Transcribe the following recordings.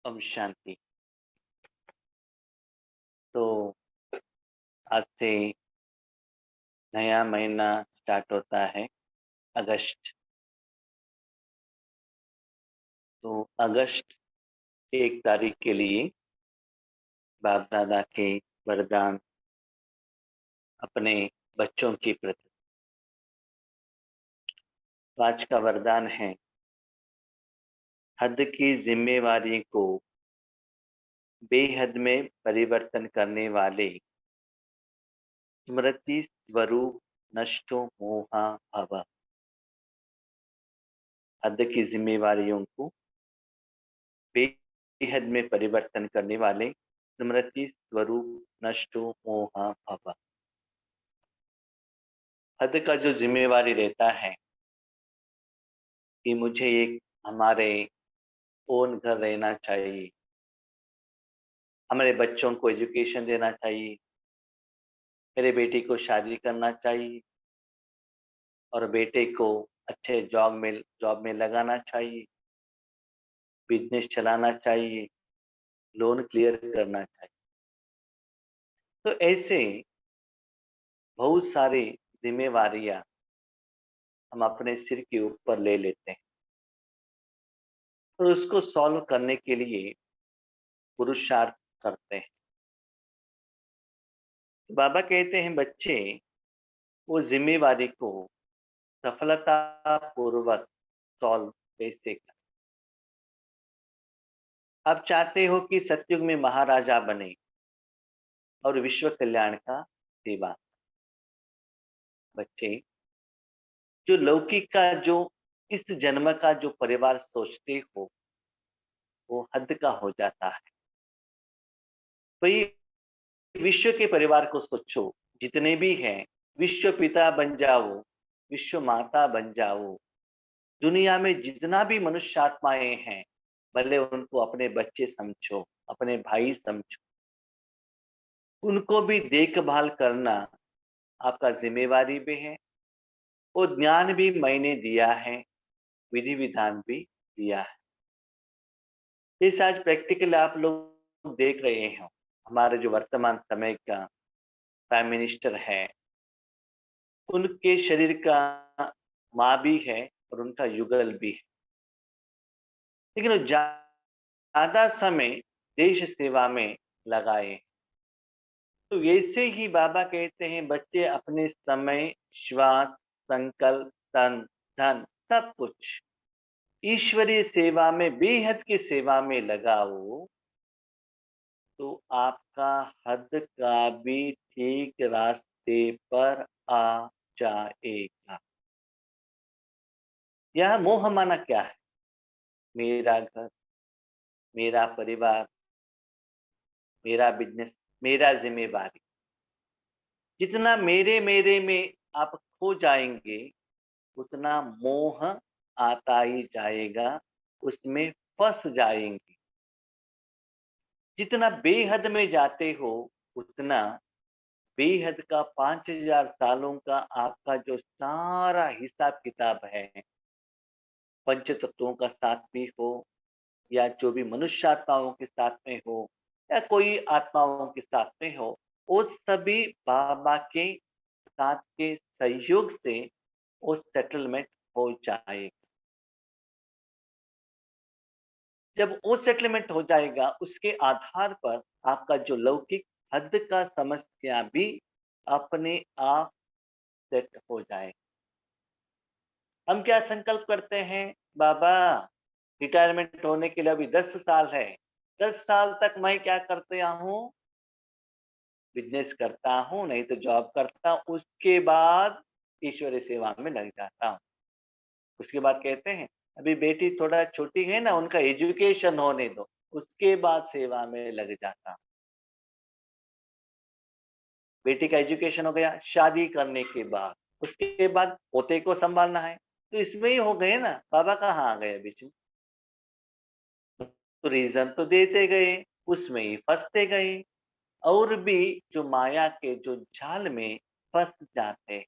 ओम शांति। तो आज से नया महीना स्टार्ट होता है, अगस्त। तो अगस्त 1 तारीख के लिए बाप दादा के वरदान अपने बच्चों के प्रति। आज का वरदान है, हद की जिम्मेवारी को बेहद में परिवर्तन करने वाले स्मृति स्वरूप नष्टो मोहा भव। हद की जिम्मेवारियों को बेहद में परिवर्तन करने वाले स्मृति स्वरूप नष्टो मोहा भव। हद का जो जिम्मेवारी रहता है कि मुझे एक हमारे ओन घर रहना चाहिए, हमारे बच्चों को एजुकेशन देना चाहिए, मेरे बेटी को शादी करना चाहिए और बेटे को अच्छे जॉब में लगाना चाहिए, बिजनेस चलाना चाहिए, लोन क्लियर करना चाहिए। तो ऐसे बहुत सारी जिम्मेवारियां हम अपने सिर के ऊपर ले लेते हैं और उसको सॉल्व करने के लिए पुरुषार्थ करते हैं। बाबा कहते हैं, बच्चे वो जिम्मेवारी को सफलतापूर्वक सॉल्व कैसे करें। आप चाहते हो कि सतयुग में महाराजा बने और विश्व कल्याण का सेवा। बच्चे जो लौकिक का जो इस जन्म का जो परिवार सोचते हो वो हद का हो जाता है। वही विश्व के परिवार को सोचो, जितने भी हैं, विश्व पिता बन जाओ, विश्व माता बन जाओ। दुनिया में जितना भी मनुष्य आत्माएं हैं, भले उनको अपने बच्चे समझो, अपने भाई समझो, उनको भी देखभाल करना आपका जिम्मेवारी भी है। वो ज्ञान भी मैंने दिया है, विधि विधान भी दिया है। इस आज प्रैक्टिकल आप लोग देख रहे हो, हमारे जो वर्तमान समय का प्राइम मिनिस्टर है, उनके शरीर का माँ भी है और उनका युगल भी है, लेकिन वो ज्यादा समय देश सेवा में लगाए। तो वैसे ही बाबा कहते हैं, बच्चे अपने समय, श्वास, संकल्प, तन, धन, सब कुछ ईश्वरीय सेवा में, बेहद की सेवा में लगाओ, तो आपका हद का भी ठीक रास्ते पर आ जाएगा। यह मोह माना क्या है? मेरा घर, मेरा परिवार, मेरा बिजनेस, मेरा जिम्मेवारी। जितना मेरे मेरे में आप खो जाएंगे, उतना मोह आता ही जाएगा, उसमें फंस जाएंगे। जितना बेहद में जाते हो, उतना बेहद का 5000 सालों का आपका जो सारा हिसाब किताब है, पंच तत्वों का साथ भी हो या जो भी मनुष्य आत्माओं के साथ में हो या कोई आत्माओं के साथ में हो, वो सभी बाबा के साथ के सहयोग से वो सेटलमेंट हो जाएगा। जब वो सेटलमेंट हो जाएगा, उसके आधार पर आपका जो लौकिक हद का समस्या भी अपने आप सेट हो जाए। हम क्या संकल्प करते हैं, बाबा रिटायरमेंट होने के लिए अभी 10 साल है, 10 साल तक मैं क्या करते हूँ, बिजनेस करता हूँ, नहीं तो जॉब करता हूँ, उसके बाद ईश्वरीय सेवा में लग जाता हूँ। उसके बाद कहते हैं, अभी बेटी थोड़ा छोटी है ना, उनका एजुकेशन होने दो, उसके बाद सेवा में लग जाता हूँ। बेटी का एजुकेशन हो गया, शादी करने के बाद, उसके बाद पोते को संभालना है, तो इसमें ही हो गए ना, बाबा कहाँ आ गए बीच में। तो रीजन तो देते गए, उसमें ही फंसते गए और भी जो माया के जो जाल में फंस जाते हैं।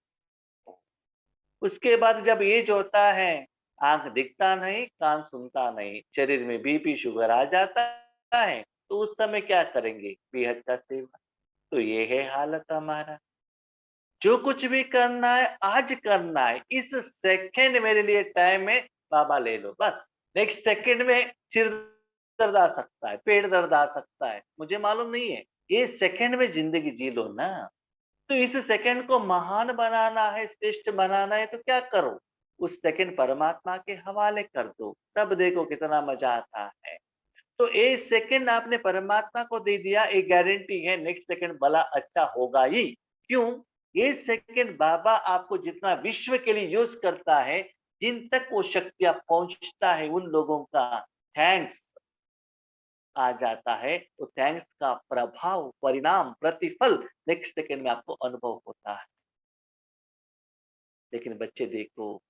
उसके बाद जब एज होता है, आंख दिखता नहीं, कान सुनता नहीं, शरीर में बीपी शुगर आ जाता है तो उस समय क्या करेंगे? बेहद का सेवा। तो ये है हालत हमारा। जो कुछ भी करना है आज करना है, इस सेकंड मेरे लिए टाइम है, बाबा ले लो बस। नेक्स्ट सेकंड में सिर दर्द आ सकता है, पेट दर्द आ सकता है, मुझे मालूम नहीं है। ये सेकंड में जिंदगी जी लो ना। तो इस सेकंड को महान बनाना है, श्रेष्ठ बनाना है तो क्या करो? उस सेकंड परमात्मा के हवाले कर दो, तब देखो कितना मजा आता है। तो एक सेकंड आपने परमात्मा को दे दिया, एक गारंटी है नेक्स्ट सेकंड भला अच्छा होगा ही। क्यों? ये सेकंड बाबा आपको जितना विश्व के लिए यूज करता है, जिन तक वो शक्तियां पहुंचता है, उन लोगों का थैंक्स आ जाता है, तो थैंक्स का प्रभाव, परिणाम, प्रतिफल नेक्स्ट सेकंड में आपको अनुभव होता है। लेकिन बच्चे देखो,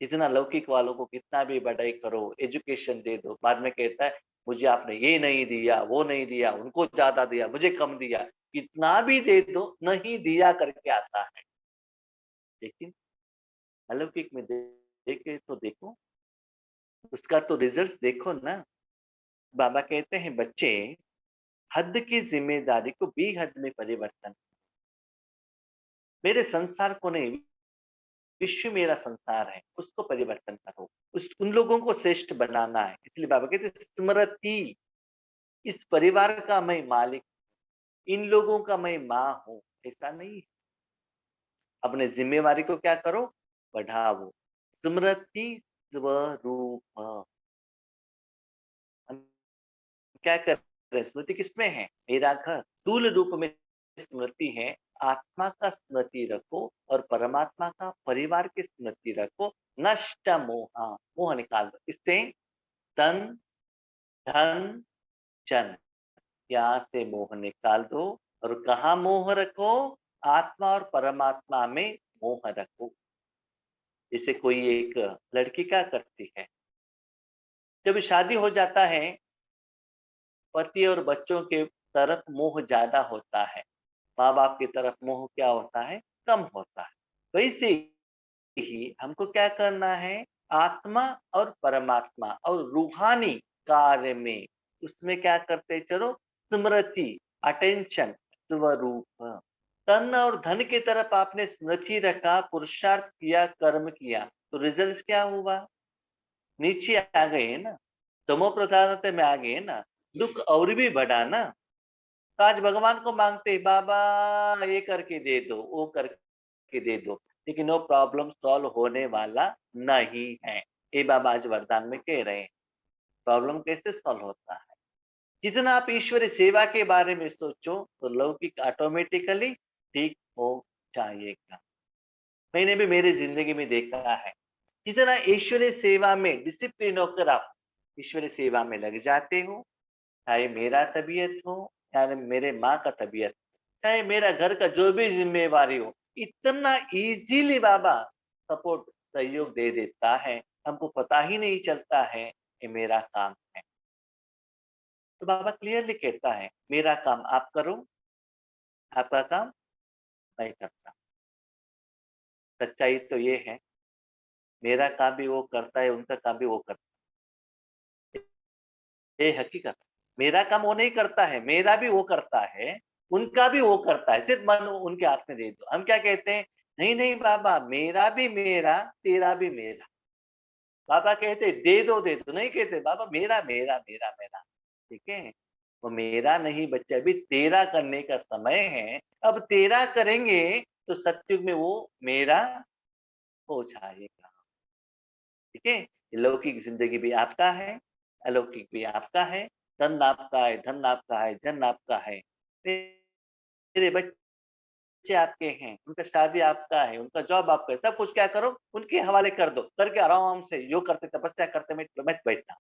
जितना लौकिक वालों को कितना भी बड़ाई करो, एजुकेशन दे दो, बाद में कहता है मुझे आपने ये नहीं दिया, वो नहीं दिया, उनको ज्यादा दिया, मुझे कम दिया। कितना भी दे दो, नहीं दिया करके आता है। लेकिन अलौकिक में देखे तो देखो, उसका तो रिजल्ट देखो ना। बाबा कहते हैं बच्चे, हद की जिम्मेदारी को बेहद में परिवर्तन। मेरे संसार को नहीं, विश्व मेरा संसार है, उसको परिवर्तन करो। उस उन लोगों को श्रेष्ठ बनाना है। इसलिए बाबा कहते हैं, स्मृति, इस परिवार का मैं मालिक, इन लोगों का मैं माँ हूँ, ऐसा नहीं। अपने जिम्मेवारी को क्या करो? बढ़ाओ। स्मृति स्वरूप। हम क्या कर रहे हैं? स्मृति किसमें है? मेरा घर स्थूल रूप में स्मृति है। आत्मा का स्मृति रखो और परमात्मा का, परिवार की स्मृति रखो। नष्ट मोहा, मोह निकाल दो इससे। तन, धन, जन, यहाँ से मोह निकाल दो। और कहा मोह रखो? आत्मा और परमात्मा में मोह रखो। जैसे कोई एक लड़की क्या करती है, जब शादी हो जाता है, पति और बच्चों के तरफ मोह ज्यादा होता है, माँ बाप की तरफ मोह क्या होता है? कम होता है। वैसे ही हमको क्या करना है? आत्मा और परमात्मा और रूहानी कार्य में, उसमें क्या करते चलो? स्मृति, अटेंशन, स्वरूप। तन और धन की तरफ आपने स्मृति रखा, पुरुषार्थ किया, कर्म किया, तो रिजल्ट क्या हुआ? नीचे आ गए ना, तमो प्रधानता में आ गए ना, दुख और भी बढ़ा ना। तो आज भगवान को मांगते, बाबा ये करके दे दो, वो करके दे दो, लेकिन वो प्रॉब्लम सॉल्व होने वाला नहीं है। ये बाबा आज वरदान में कह रहे हैं। प्रॉब्लम कैसे सॉल्व होता है? जितना आप ईश्वरी सेवा के बारे में सोचो, तो लौकिक ऑटोमेटिकली ठीक हो जाएगा। मैंने भी मेरी जिंदगी में देखा है, जितना ईश्वरीय सेवा में डिसिप्लिन होकर आप ईश्वरीय सेवा में लग जाते हो, चाहे मेरा तबीयत हो, चाहे मेरे माँ का तबीयत, चाहे मेरा घर का जो भी जिम्मेवारी हो, इतना इजीली बाबा सपोर्ट, सहयोग दे देता है। हमको पता ही नहीं चलता है ये मेरा काम है। तो बाबा क्लियरली कहता है, मेरा काम आप करो, आपका काम मैं करता। सच्चाई तो ये है, मेरा काम भी वो करता है, उनका काम भी वो करता है। ये हकीकत। मेरा काम वो नहीं करता है, मेरा भी वो करता है, उनका भी वो करता है, सिर्फ मन उनके हाथ में दे दो। हम क्या कहते हैं? नहीं नहीं बाबा, मेरा भी मेरा, तेरा भी मेरा। बाबा कहते दे दो दे दो, नहीं कहते बाबा मेरा मेरा मेरा मेरा। ठीक है? वो मेरा नहीं बच्चा, अभी तेरा करने का समय है। अब तेरा करेंगे तो सत्युग में वो मेरा हो जाएगा। ठीक है? लौकिक जिंदगी भी आपका है, अलौकिक भी आपका है। धन आपका है, धन आपका है, जन आपका है। मेरे बच्चे आपके हैं, उनका शादी आपका है, उनका जॉब आपका है, सब कुछ क्या करो? उनके हवाले कर दो, करके आराम से योग करते, तपस्या करते मत बैठना।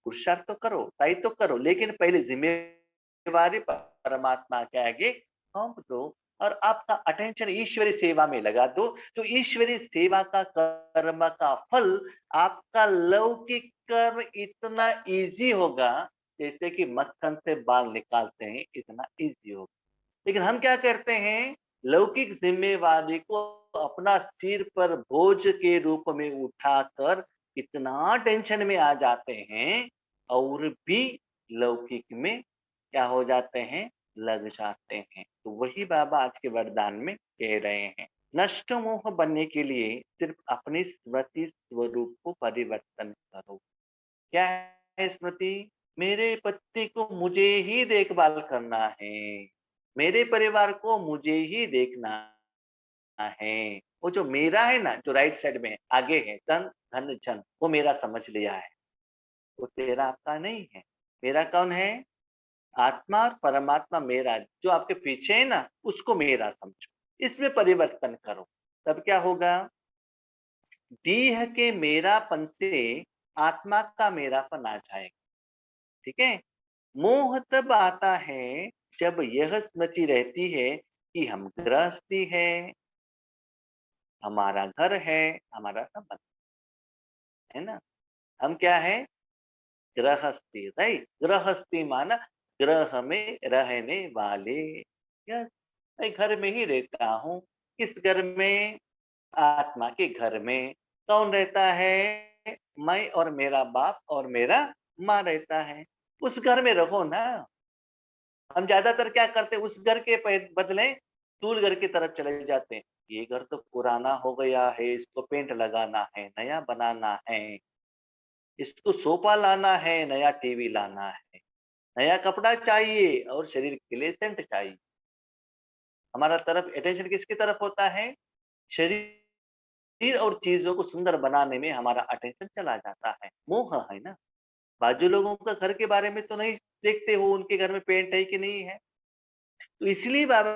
पुरुषार्थ तो करो, ट्राई तो करो, लेकिन पहले जिम्मेवारी परमात्मा के आगे सौंप दो और आपका अटेंशन ईश्वरी सेवा में लगा दो। तो ईश्वरी सेवा का कर्म का फल, आपका लौकिक कर्म इतना इजी होगा, जैसे कि मक्खन से बाल निकालते हैं, इतना इजी होगा। लेकिन हम क्या करते हैं? लौकिक जिम्मेवारी को अपना सिर पर बोझ के रूप में उठाकर इतना टेंशन में आ जाते हैं, और भी लौकिक में क्या हो जाते हैं, लग जाते हैं। तो वही बाबा आज के वरदान में कह रहे हैं, नष्ट मोह बनने के लिए सिर्फ अपनी स्मृति स्वरूप को परिवर्तन करो। क्या है स्मृति? मेरे पति को मुझे ही देखभाल करना है, मेरे परिवार को मुझे ही देखना है। वो जो मेरा है ना, जो राइट साइड में है, आगे है तन धन जन, वो मेरा समझ लिया है, वो तेरा आपका नहीं है। मेरा कौन है? आत्मा और परमात्मा मेरा, जो आपके पीछे है ना, उसको मेरा समझो, इसमें परिवर्तन करो। तब क्या होगा? देह के मेरापन से आत्मा का मेरापन आ जाएगा। ठीक है? मोह तब आता है जब यह स्मृति रहती है कि हम गृहस्थी है, हमारा घर है, हमारा संबंध है ना। हम क्या है? गृहस्थी, राइट? गृहस्थी माना ग्रह में रहने वाले। यस, मैं घर में ही रहता हूँ। किस घर में? आत्मा के घर में। कौन रहता है? मैं और मेरा बाप और मेरा माँ रहता है। उस घर में रहो ना। हम ज्यादातर क्या करते हैं, उस घर के बदले दूर घर की तरफ चले जाते हैं। ये घर तो पुराना हो गया है, इसको पेंट लगाना है, नया बनाना है, इसको सोफा लाना है, नया टीवी लाना है, नया कपड़ा चाहिए और शरीर के लिए सेंट चाहिए। हमारा तरफ अटेंशन किसकी तरफ होता है? शरीर और चीजों को सुंदर बनाने में हमारा अटेंशन चला जाता है। मोह है ना। बाजू लोगों का घर के बारे में तो नहीं देखते हो, उनके घर में पेंट है कि नहीं है। तो इसलिए बाबा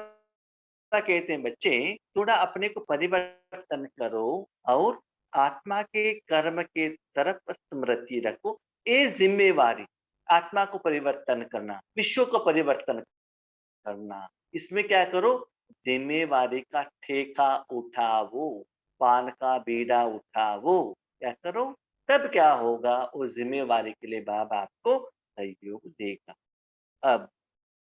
कहते हैं, बच्चे थोड़ा अपने को परिवर्तन करो और आत्मा के कर्म के तरफ स्मृति रखो। ये जिम्मेवारी, आत्मा को परिवर्तन करना, विश्व को परिवर्तन करना, इसमें क्या करो? जिम्मेवारी का ठेका उठाओ, पान का बीड़ा उठाओ। क्या करो? तब क्या होगा? उस जिम्मेवारी के लिए बाबा आपको सहयोग देगा। अब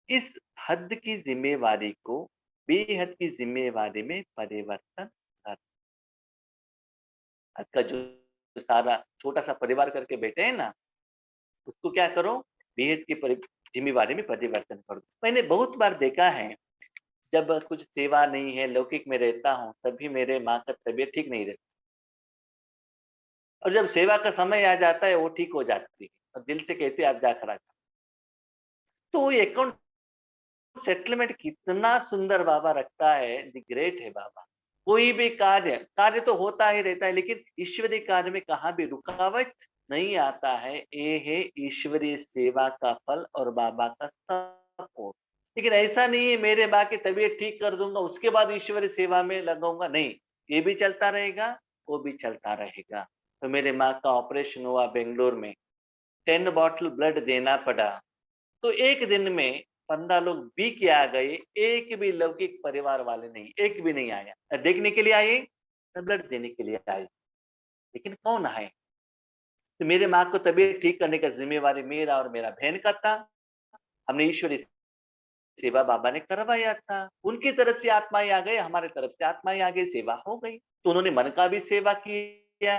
इस हद की जिम्मेवारी को बेहद की जिम्मेवारी में परिवर्तन कर। हद का जो सारा छोटा सा परिवार करके बैठे हैं ना, उसको क्या करो? बेहद की जिम्मेवारी में परिवर्तन करो। मैंने बहुत बार देखा है, जब कुछ सेवा नहीं है, लौकिक में रहता हूँ, तभी मेरे माँ का तबीयत ठीक नहीं रहती, और जब सेवा का समय आ जाता है वो ठीक हो जाती है और दिल से कहते हैं आप जाकर आ जाओ। तो वो अकाउंट सेटलमेंट कितना सुंदर बाबा रखता है, द ग्रेट है बाबा। कोई भी कार्य कार्य तो होता ही रहता है, लेकिन ईश्वरीय कार्य में कहाँ भी रुकावट नहीं आता है। ये है ईश्वरीय सेवा का फल और बाबा का सपोर्ट। लेकिन ऐसा नहीं है मेरे माँ की तबीयत ठीक कर दूंगा उसके बाद ईश्वरीय सेवा में लगाऊंगा, नहीं। ये भी चलता रहेगा, वो भी चलता रहेगा। तो मेरे माँ का ऑपरेशन हुआ बेंगलोर में, 10 बॉटल ब्लड देना पड़ा। तो एक दिन में 15 लोग बी के आ गए, एक भी लौकिक परिवार वाले नहीं, एक भी नहीं आया। न देखने के लिए आए, न ब्लड देने के लिए आए। लेकिन कौन आए? तो मेरे माँ को तबीयत ठीक करने का जिम्मेवारी मेरा और मेरा बहन का था। हमने ईश्वरी सेवा बाबा ने करवाया था। उनकी तरफ से आत्माएं आ गए, हमारे तरफ से आत्माएं आ गई, सेवा हो गई। तो उन्होंने मन का भी सेवा किया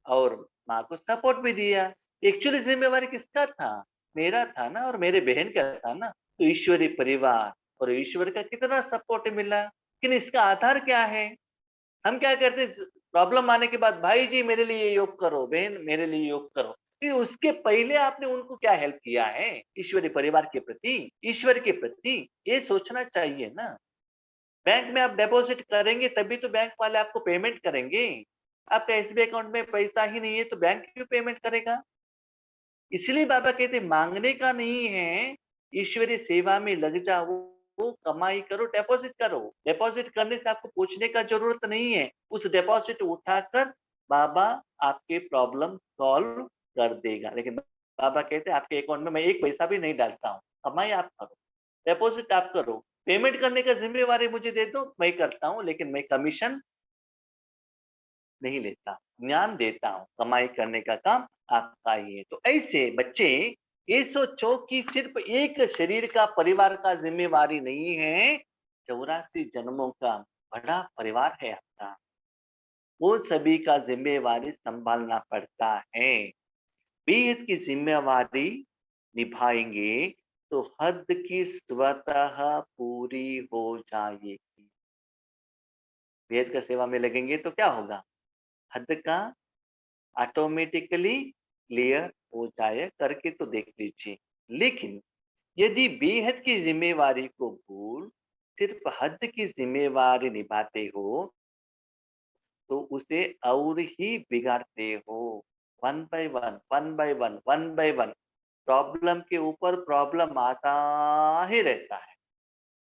और माँ को सपोर्ट भी दिया। एक्चुअली जिम्मेवारी किसका था? मेरा था ना, और मेरे बहन का था ना। तो ईश्वरी परिवार और ईश्वर का कितना सपोर्ट मिला। लेकिन इसका आधार क्या है? हम क्या करते, प्रॉब्लम आने के बाद भाई जी मेरे लिए योग करो, बहन मेरे लिए योग करो। फिर उसके पहले आपने उनको क्या हेल्प किया है? ईश्वरीय परिवार के प्रति, ईश्वर के प्रति, ये सोचना चाहिए ना। बैंक में आप डिपॉजिट करेंगे तभी तो बैंक वाले आपको पेमेंट करेंगे। आपका एसबीआई अकाउंट में पैसा ही नहीं है तो बैंक क्यों पेमेंट करेगा? इसलिए बाबा कहते हैं, मांगने का नहीं है, ईश्वरीय सेवा में लग जाओ, वो कमाई करो, डिपॉजिट करो। डिपॉजिट करने से आपको पूछने का जरूरत नहीं है। उस डिपॉजिट उठाकर बाबा आपके प्रॉब्लम सॉल्व कर देगा। लेकिन बाबा कहते हैं आपके अकाउंट में मैं एक पैसा भी नहीं डालता हूँ, कमाई आप करो, डिपॉजिट आप करो, पेमेंट करने का जिम्मेवारी मुझे दे दो, मैं करता हूँ, लेकिन मैं कमीशन नहीं लेता, ज्ञान देता हूँ। कमाई करने का काम आपका ही है। तो ऐसे बच्चे ये सोचो कि सिर्फ एक शरीर का परिवार का जिम्मेवारी नहीं है, 84 जन्मों का बड़ा परिवार है आपका। वो सभी का जिम्मेवारी संभालना पड़ता है। बेहद की जिम्मेवारी निभाएंगे तो हद की स्वतः पूरी हो जाएगी। वेद का सेवा में लगेंगे तो क्या होगा? हद का ऑटोमेटिकली क्लियर हो जाए, करके तो देख लीजिए। लेकिन यदि बेहद की जिम्मेवारी को भूल सिर्फ हद की जिम्मेवारी निभाते हो तो उसे और ही बिगाड़ते हो। One by one, one by one, one by one problem के ऊपर प्रॉब्लम आता ही रहता है।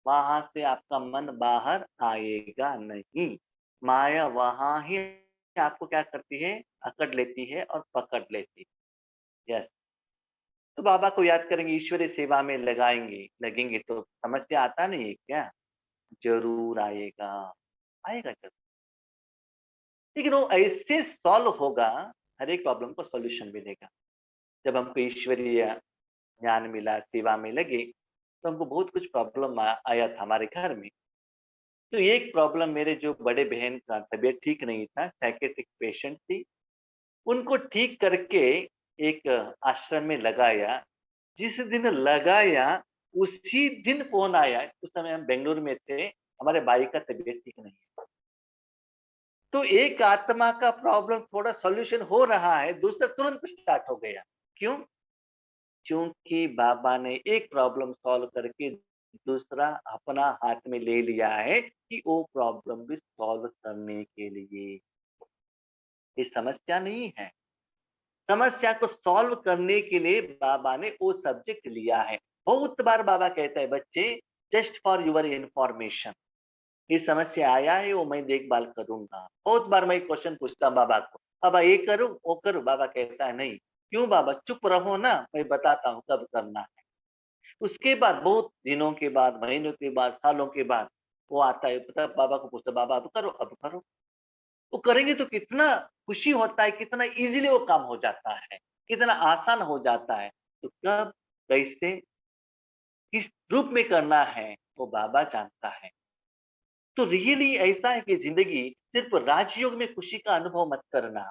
वहां से आपका मन बाहर आएगा नहीं। माया वहां ही आपको क्या करती है? अकड़ लेती है और पकड़ लेती है। यस। तो बाबा को याद करेंगे, ईश्वरीय सेवा में लगाएंगे लगेंगे तो समस्या आता नहीं है क्या? जरूर आएगा, आएगा जरूर। लेकिन वो ऐसे सॉल्व होगा, हर एक प्रॉब्लम को सॉल्यूशन मिलेगा। जब हमको ईश्वरीय ज्ञान मिला, सेवा में लगे, तो हमको बहुत कुछ प्रॉब्लम आया था हमारे घर में। तो एक प्रॉब्लम, मेरे जो बड़े बहन का तबीयत ठीक नहीं था, साइकेट्रिक पेशेंट थी, उनको ठीक करके एक आश्रम में लगाया। जिस दिन लगाया उसी दिन फोन आया, उस समय हम बेंगलुरु में थे, हमारे भाई का तबीयत ठीक नहीं है। तो एक आत्मा का प्रॉब्लम थोड़ा सॉल्यूशन हो रहा है, दूसरा तुरंत स्टार्ट हो गया। क्यों? क्योंकि बाबा ने एक प्रॉब्लम सॉल्व करके दूसरा अपना हाथ में ले लिया है कि वो प्रॉब्लम भी सॉल्व करने के लिए। ये समस्या नहीं है, समस्या को सॉल्व करने के लिए बाबा ने वो सब्जेक्ट लिया है। बहुत बार बाबा कहता है, बच्चे जस्ट फॉर योर इंफॉर्मेशन, ये समस्या आया है वो मैं देखभाल करूंगा। बहुत बार मैं क्वेश्चन पूछता हूँ बाबा को, बाबा ये करूं वो करूं? बाबा कहता है नहीं। क्यों बाबा? चुप रहो ना, मैं बताता हूँ कब करना है। उसके बाद बहुत दिनों के बाद, महीनों के बाद, सालों के बाद वो आता है, पता बाबा को पूछता, बाबा अब करो अब करो। वो करेंगे तो कितना खुशी होता है, कितना इजीली वो काम हो जाता है, कितना आसान हो जाता है। तो कब, कैसे, किस रूप में करना है वो बाबा जानता है। तो रियली ऐसा है कि जिंदगी सिर्फ राजयोग में खुशी का अनुभव मत करना,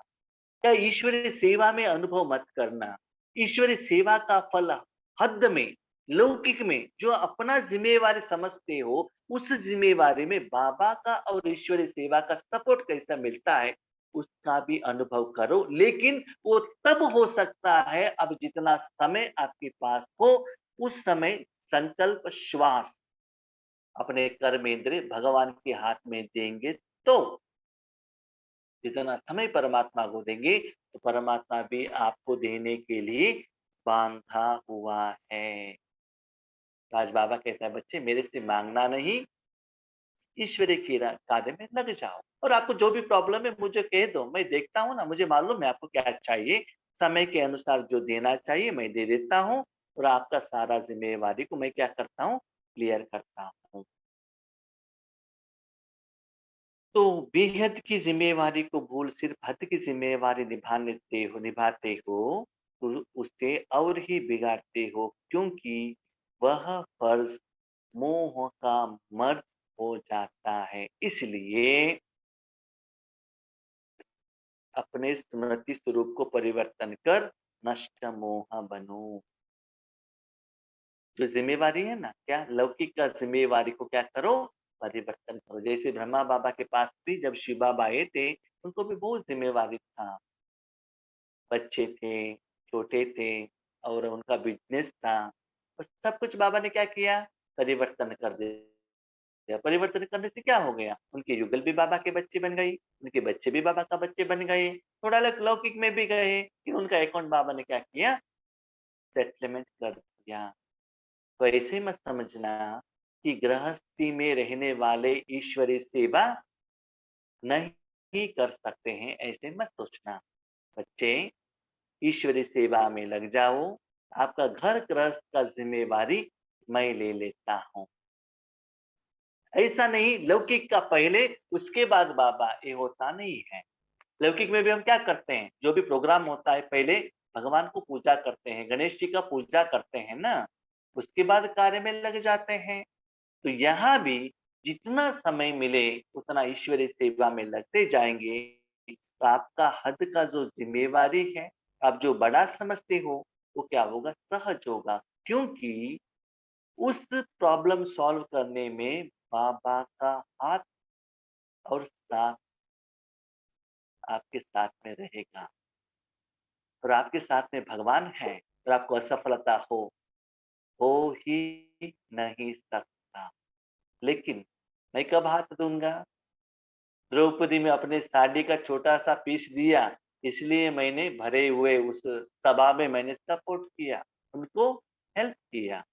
या ईश्वरीय सेवा में अनुभव मत करना। ईश्वरीय सेवा का फल हद में, लौकिक में जो अपना जिम्मेवारी समझते हो, उस जिम्मेवारी में बाबा का और ईश्वरीय सेवा का सपोर्ट कैसा मिलता है उसका भी अनुभव करो। लेकिन वो तब हो सकता है अब जितना समय आपके पास हो, उस समय संकल्प श्वास अपने कर्मेंद्र भगवान के हाथ में देंगे तो, जितना समय परमात्मा को देंगे तो परमात्मा भी आपको देने के लिए बांधा हुआ है। आज बाबा कहता है, बच्चे मेरे से मांगना नहीं, ईश्वरीय के कार्य में लग जाओ। और आपको जो भी प्रॉब्लम है मुझे कह दो, मैं देखता हूँ ना, मुझे मालूम है आपको क्या चाहिए। समय के अनुसार जो देना चाहिए मैं दे देता हूँ, और आपका सारा जिम्मेवारी को मैं क्या करता हूँ? क्लियर करता हूँ। तो बेहद की जिम्मेवारी को भूल सिर्फ हद की जिम्मेवारी निभाते हो तो उसे और ही बिगाड़ते हो, क्योंकि वह फर्ज मोह का मर्ज हो जाता है। इसलिए अपने स्मृति स्वरूप को परिवर्तन कर नष्ट मोह बनो। जो जिम्मेवारी है ना, क्या लौकिक का जिम्मेवारी को क्या करो? परिवर्तन करो। जैसे ब्रह्मा बाबा के पास भी जब शिव बाबा आए थे, उनको भी बहुत जिम्मेवारी था। बच्चे थे, छोटे थे, और उनका बिजनेस था। और सब कुछ बाबा ने क्या किया? परिवर्तन कर दिया। परिवर्तन करने से क्या हो गया? उनके युगल भी बाबा के बच्चे बन गई, उनके बच्चे भी बाबा का बच्चे बन गए, थोड़ा लौकिक में भी गए कि उनका अकाउंट बाबा ने क्या किया? सेटलमेंट कर दिया। तो ऐसे मत समझना कि गृहस्थी में रहने वाले ईश्वरीय सेवा नहीं कर सकते हैं, ऐसे मत सोचना। बच्चे ईश्वरीय सेवा में लग जाओ, आपका घर गृहस्थ का जिम्मेवारी मैं ले लेता हूँ। ऐसा नहीं लौकिक का पहले उसके बाद बाबा, ये होता नहीं है। लौकिक में भी हम क्या करते हैं? जो भी प्रोग्राम होता है पहले भगवान को पूजा करते हैं, गणेश जी का पूजा करते हैं ना, उसके बाद कार्य में लग जाते हैं। तो यहाँ भी जितना समय मिले उतना ईश्वरीय सेवा में लगते जाएंगे, तो आपका हद का जो जिम्मेवारी है, आप जो बड़ा समझते हो वो क्या होगा? सहज होगा। क्योंकि उस प्रॉब्लम सॉल्व करने में बाबा का हाथ और साथ आपके साथ में रहेगा और आपके साथ में भगवान है और आपको असफलता हो ही नहीं सकता। लेकिन मैं कब हाथ दूँगा? द्रौपदी में अपने साड़ी का छोटा-सा पीस दिया, इसलिए मैंने भरे हुए उस सभा में मैंने सपोर्ट किया, उनको हेल्प किया।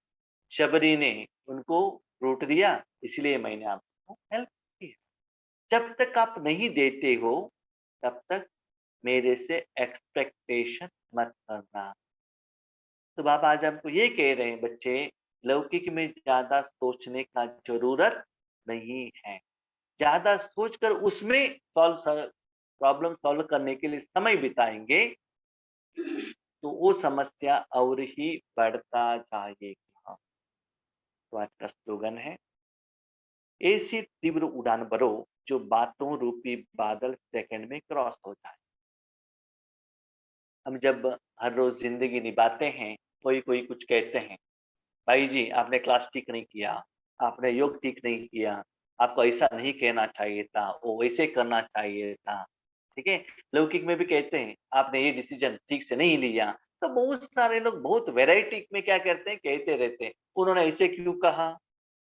शबरी ने उनको फ्रूट दिया, इसलिए मैंने आपको हेल्प की। जब तक आप नहीं देते हो, तब तक मेरे से एक्सपेक्टेशन मत करना। तो बाबा आज हमको ये कह रहे हैं बच्चे, लौकिक में ज़्यादा सोचने का ज़रूरत नहीं है। ज़्यादा सोचकर उसमें प्रॉब्लम सॉल्व करने के लिए समय बिताएँगे, तो वो समस्या और ही बढ़ता जाएगा। तो आज का स्लोगन है, ऐसी तीव्र उड़ान भरो जो बातों रूपी बादल सेकंड में क्रॉस हो जाए। हम जब हर रोज जिंदगी निभाते हैं, कोई कुछ कहते हैं, भाई जी आपने क्लास ठीक नहीं किया, आपने योग ठीक नहीं किया, आपको ऐसा नहीं कहना चाहिए था, वो वैसे करना चाहिए था। ठीक है? लौकिक में भी कहते हैं, आपने ये डिसीजन ठीक से नहीं लिया। तो बहुत सारे लोग बहुत वैरायटी में क्या करते हैं, कहते रहते हैं, उन्होंने ऐसे क्यों कहा,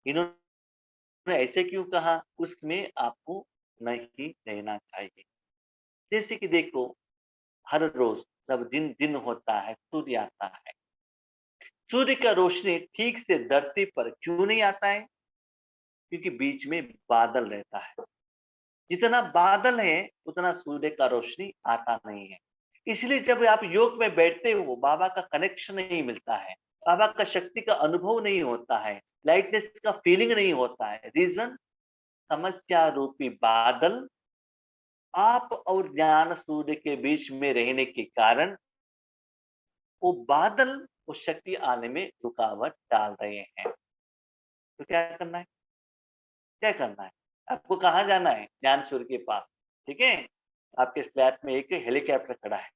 इन्होंने ऐसे क्यों कहा, उसमें आपको नहीं रहना चाहिए। जैसे कि देखो, हर रोज जब दिन दिन होता है, सूर्य आता है, सूर्य का रोशनी ठीक से धरती पर क्यों नहीं आता है? क्योंकि बीच में बादल रहता है। जितना बादल है, उतना सूर्य का रोशनी आता नहीं है। इसलिए जब आप योग में बैठते हो, बाबा का कनेक्शन नहीं मिलता है, बाबा का शक्ति का अनुभव नहीं होता है, लाइटनेस का फीलिंग नहीं होता है। रीजन, समस्या रूपी बादल आप और ज्ञान सूर्य के बीच में रहने के कारण वो बादल उस शक्ति आने में रुकावट डाल रहे हैं। तो क्या करना है? क्या करना है? आपको कहाँ जाना है? ज्ञान सूर्य के पास। ठीक है? आपके स्लैब में एक हेलीकॉप्टर खड़ा है,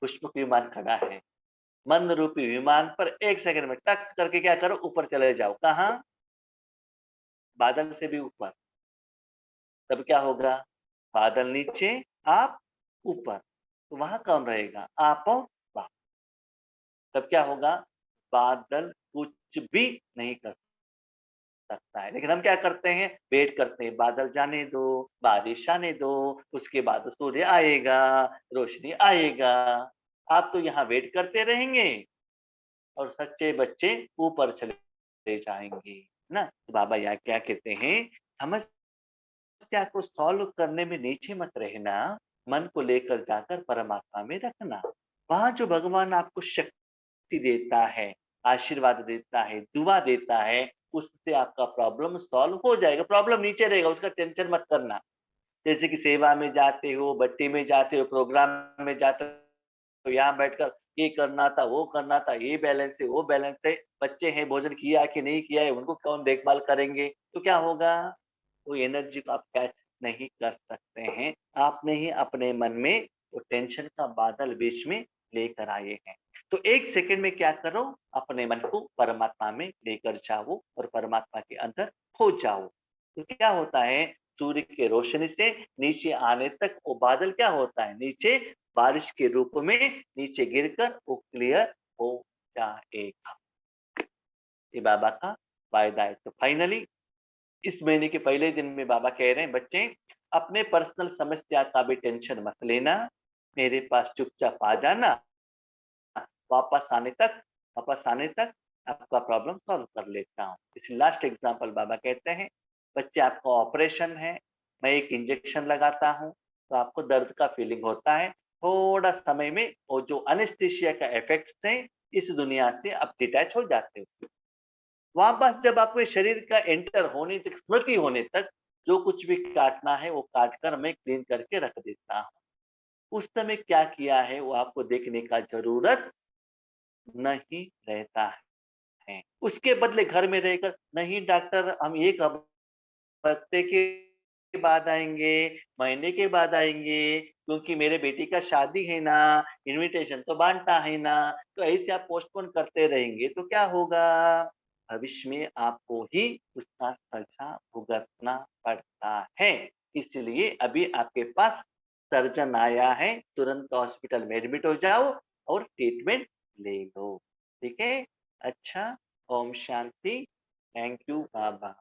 पुष्पक विमान खड़ा है। मन रूपी विमान पर 1 सेकंड में टक करके क्या करो, ऊपर चले जाओ। कहाँ? बादल से भी ऊपर। तब क्या होगा? बादल नीचे, आप ऊपर। तो वहां कौन रहेगा? आप और बाप। तब क्या होगा? बादल कुछ भी नहीं कर सकता है। लेकिन हम क्या करते हैं? वेट करते हैं, बादल जाने दो, बारिश आने दो, उसके बाद सूर्य आएगा, रोशनी आएगा। आप तो यहाँ वेट करते रहेंगे और सच्चे बच्चे ऊपर चले जाएंगे, है ना? तो बाबा यहाँ क्या कहते हैं, समस्या को सॉल्व करने में नीचे मत रहना, मन को लेकर जाकर परमात्मा में रखना। वहां जो भगवान आपको शक्ति देता है, आशीर्वाद देता है, दुआ देता है, उससे आपका प्रॉब्लम सॉल्व हो जाएगा। प्रॉब्लम नीचे रहेगा, उसका टेंशन मत करना। जैसे कि सेवा में जाते हो, भट्टी में जाते हो, प्रोग्राम में जाते हो, तो यहाँ बैठकर ये करना था, वो करना था, ये बैलेंस है, वो बैलेंस है, बच्चे हैं, भोजन किया कि नहीं किया है, उनको कौन देखभाल करेंगे? तो क्या होगा? वो एनर्जी को आप कैच नहीं कर सकते हैं। आपने ही अपने मन में वो टेंशन का बादल बीच में लेकर आए हैं। तो 1 सेकंड में क्या करो? अपने मन को परमात्मा में लेकर जाओ और परमात्मा के अंदर खो जाओ। तो क्या होता है? सूर्य की रोशनी से नीचे आने तक वो बादल क्या होता है? नीचे बारिश के रूप में नीचे गिरकर वो क्लियर हो जाएगा। ये बाबा का वायदा है। तो फाइनली इस महीने के पहले दिन में बाबा कह रहे हैं, बच्चे अपने पर्सनल समस्या का भी टेंशन मत लेना, मेरे पास चुपचाप आ जाना, वापस आने तक वापस आने तक आपका प्रॉब्लम सॉल्व कर लेता हूँ। इस लास्ट एग्जांपल बाबा कहते हैं, बच्चे आपका ऑपरेशन है, मैं एक इंजेक्शन लगाता हूँ, तो आपको दर्द का फीलिंग होता है। थोड़ा समय में वो जो एनेस्थीसिया का इफेक्ट्स हैं, इस दुनिया से आप डिटैच हो जाते हो। वापस जब आपके शरीर का एंटर होने तक, स्मृति होने तक, जो कुछ भी काटना है वो काट कर मैं क्लीन करके रख देता हूँ। उस समय क्या किया है वो आपको देखने का जरूरत नहीं रहता है। उसके बदले घर में रहकर, नहीं डॉक्टर हम 1 हफ्ते के बाद आएँगे, महीने के बाद आएँगे, क्योंकि मेरे बेटी का शादी है ना, इनविटेशन तो बाँटना है ना, तो ऐसे आप पोस्टपोन करते रहेंगे तो क्या होगा? भविष्य में आपको ही उसका सज़ा भुगतना पड़ता है। इसलिए अभी आपके पास सर्जन आया है, तुरंत हॉस्पिटल में एडमिट हो जाओ और ट्रीटमेंट ले लो। ठीक है? अच्छा, Om Shanti. Thank you Baba.